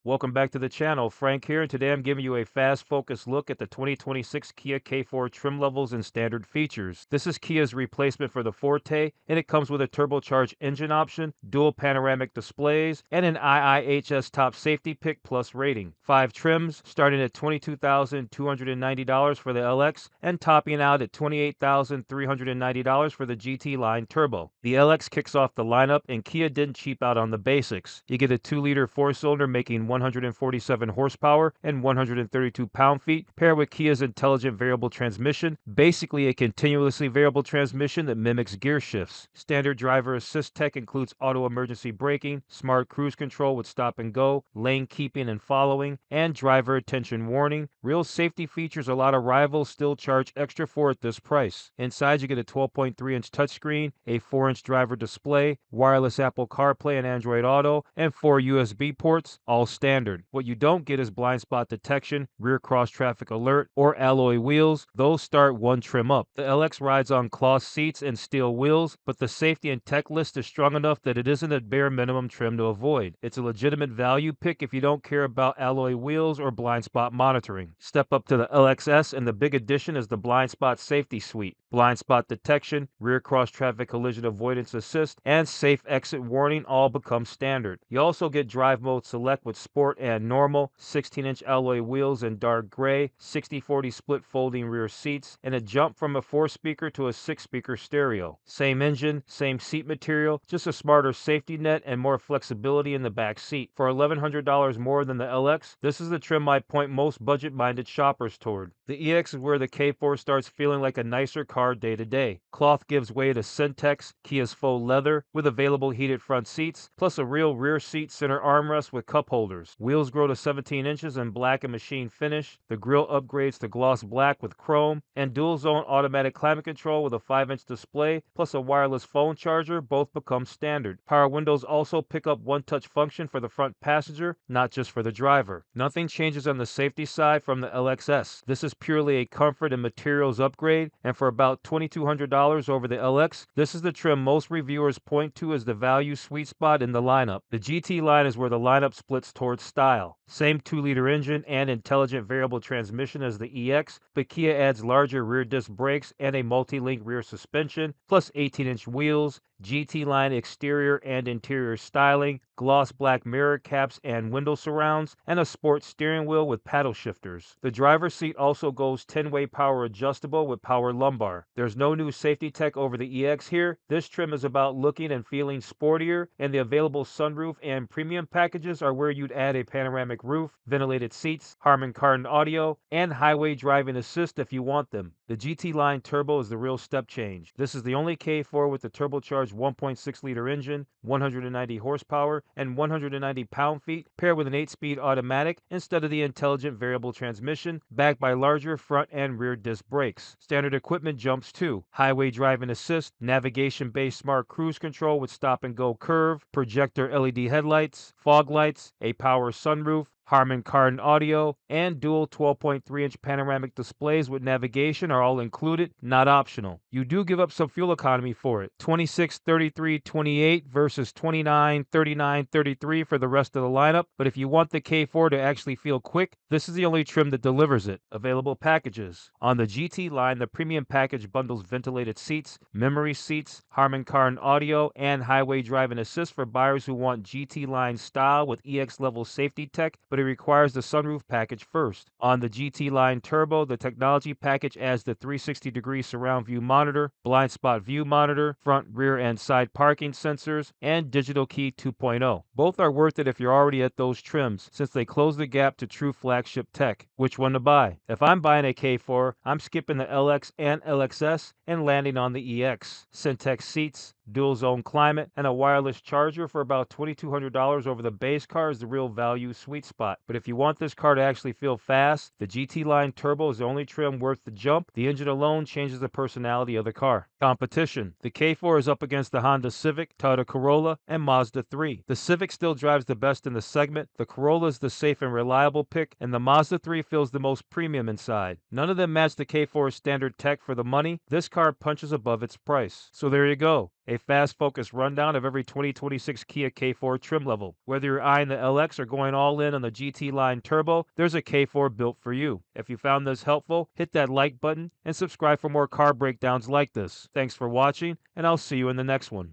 Welcome back to the channel. Frank here, and today I'm giving you a fast focused look at the 2026 Kia K4 trim levels and standard features. This is Kia's replacement for the Forte, and it comes with a turbocharged engine option, dual panoramic displays, and an IIHS top safety pick plus rating. 5 trims starting at $22,290 for the LX and topping out at $28,390 for the GT line Turbo. The LX kicks off the lineup, and Kia didn't cheap out on the basics. You get a 2-liter 4-cylinder making 147 horsepower and 132 pound-feet, paired with Kia's intelligent variable transmission, basically a continuously variable transmission that mimics gear shifts. Standard driver assist tech includes auto emergency braking, smart cruise control with stop and go, lane keeping and following, and driver attention warning. Real safety features a lot of rivals still charge extra for at this price. Inside you get a 12.3-inch touchscreen, a 4-inch driver display, wireless Apple CarPlay and Android Auto, and 4 USB ports, all standard. What you don't get is blind spot detection, rear cross traffic alert, or alloy wheels. Those start one trim up. The LX rides on cloth seats and steel wheels, but the safety and tech list is strong enough that it isn't a bare minimum trim to avoid. It's a legitimate value pick if you don't care about alloy wheels or blind spot monitoring. Step up to the LXS, and the big addition is the blind spot safety suite. Blind spot detection, rear cross traffic collision avoidance assist, and safe exit warning all become standard. You also get drive mode select with sport and normal, 16-inch alloy wheels in dark gray, 60/40 split folding rear seats, and a jump from a 4-speaker to a 6-speaker stereo. Same engine, same seat material, just a smarter safety net and more flexibility in the back seat. For $1,100 more than the LX, this is the trim I point most budget-minded shoppers toward. The EX is where the K4 starts feeling like a nicer car day to day. Cloth gives way to Syntex, Kia's faux leather, with available heated front seats, plus a real rear seat center armrest with cup holders. Wheels grow to 17 inches in black and machine finish. The grille upgrades to gloss black with chrome, and dual zone automatic climate control with a 5-inch display, plus a wireless phone charger, both become standard. Power windows also pick up one-touch function for the front passenger, not just for the driver. Nothing changes on the safety side from the LXS. This is purely a comfort and materials upgrade, and for about $2,200 over the LX, this is the trim most reviewers point to as the value sweet spot in the lineup. The GT line is where the lineup splits towards style. Same 2-liter engine and intelligent variable transmission as the EX, but Kia adds larger rear disc brakes and a multi-link rear suspension, plus 18-inch wheels, GT line exterior and interior styling, gloss black mirror caps and window surrounds, and a sport steering wheel with paddle shifters. The driver's seat also goes 10-way power adjustable with power lumbar. There's no new safety tech over the EX here. This trim is about looking and feeling sportier, and the available sunroof and premium packages are where you'd add a panoramic roof, ventilated seats, Harman Kardon audio, and highway driving assist if you want them. The GT line Turbo is the real step change. This is the only K4 with the turbocharged 1.6-liter engine, 190 horsepower, and 190 pound-feet, paired with an 8-speed automatic instead of the intelligent variable transmission, backed by larger front and rear disc brakes. Standard equipment jumps too: highway driving assist, navigation-based smart cruise control with stop-and-go curve, projector LED headlights, fog lights, a power sunroof, Harman Kardon audio, and dual 12.3-inch panoramic displays with navigation are all included, not optional. You do give up some fuel economy for it. 26, 33, 28 versus 29, 39, 33 for the rest of the lineup, but if you want the K4 to actually feel quick, this is the only trim that delivers it. Available packages. On the GT line, the premium package bundles ventilated seats, memory seats, Harman Kardon audio, and highway driving assist for buyers who want GT line style with EX level safety tech, but it requires the sunroof package first. On the GT line Turbo, the technology package adds the 360-degree surround view monitor, blind spot view monitor, front, rear, and side parking sensors, and digital key 2.0. Both are worth it if you're already at those trims, since they close the gap to true flagship tech. Which one to buy? If I'm buying a K4, I'm skipping the LX and LXS and landing on the EX. Syntex seats, dual zone climate, and a wireless charger for about $2,200 over the base car is the real value sweet spot. But if you want this car to actually feel fast, the GT line Turbo is the only trim worth the jump. The engine alone changes the personality of the car. Competition. The K4 is up against the Honda Civic, Toyota Corolla, and Mazda 3. The Civic still drives the best in the segment, the Corolla is the safe and reliable pick, and the Mazda 3 feels the most premium inside. None of them match the K4's standard tech for the money. This car punches above its price. So there you go. A fast focused rundown of every 2026 Kia K4 trim level. Whether you're eyeing the LX or going all in on the GT line turbo, there's a K4 built for you. If you found this helpful, hit that like button and subscribe for more car breakdowns like this. Thanks for watching, and I'll see you in the next one.